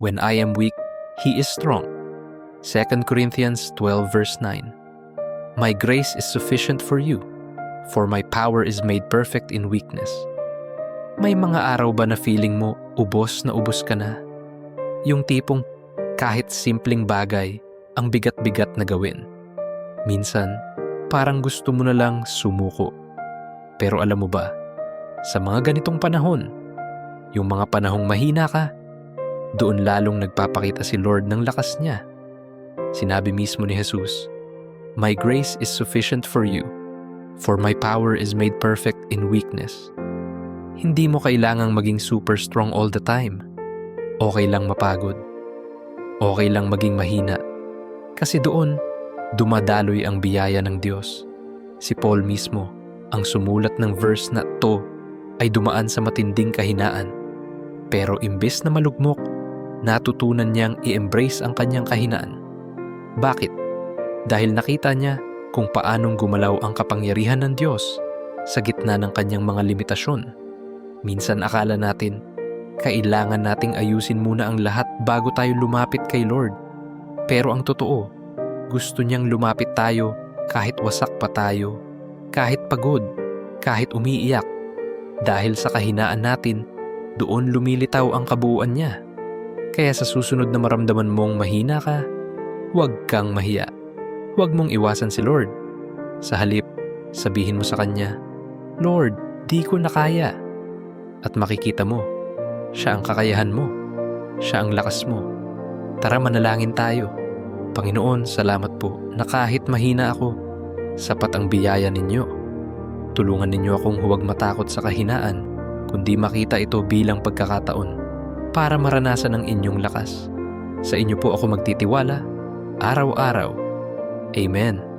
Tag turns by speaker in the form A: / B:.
A: When I am weak, He is strong. 2 Corinthians 12 verse 9. My grace is sufficient for you, for my power is made perfect in weakness. May mga araw ba na feeling mo ubos na ubos ka na? Yung tipong kahit simpleng bagay ang bigat-bigat na gawin. Minsan, parang gusto mo na lang sumuko. Pero alam mo ba, sa mga ganitong panahon, yung mga panahong mahina ka, doon lalong nagpapakita si Lord ng lakas niya. Sinabi mismo ni Jesus, My grace is sufficient for you, for my power is made perfect in weakness. Hindi mo kailangang maging super strong all the time. Okay lang mapagod. Okay lang maging mahina. Kasi doon, dumadaloy ang biyaya ng Diyos. Si Paul mismo, ang sumulat ng verse na to, ay dumaan sa matinding kahinaan. Pero imbes na malugmok, natutunan niyang i-embrace ang kanyang kahinaan. Bakit? Dahil nakita niya kung paanong gumalaw ang kapangyarihan ng Diyos sa gitna ng kanyang mga limitasyon. Minsan akala natin, kailangan nating ayusin muna ang lahat bago tayo lumapit kay Lord. Pero ang totoo, gusto niyang lumapit tayo kahit wasak pa tayo, kahit pagod, kahit umiiyak. Dahil sa kahinaan natin, doon lumilitaw ang kabuuan niya. Kaya sa susunod na maramdaman mong mahina ka, huwag kang mahiya. Huwag mong iwasan si Lord. Sa halip, sabihin mo sa Kanya, Lord, di ko na kaya. At makikita mo, siya ang kakayahan mo. Siya ang lakas mo. Tara manalangin tayo. Panginoon, salamat po na kahit mahina ako, sapat ang biyaya ninyo. Tulungan ninyo akong huwag matakot sa kahinaan, kundi makita ito bilang pagkakataon para maranasan ang inyong lakas. Sa inyo po ako magtitiwala, araw-araw. Amen.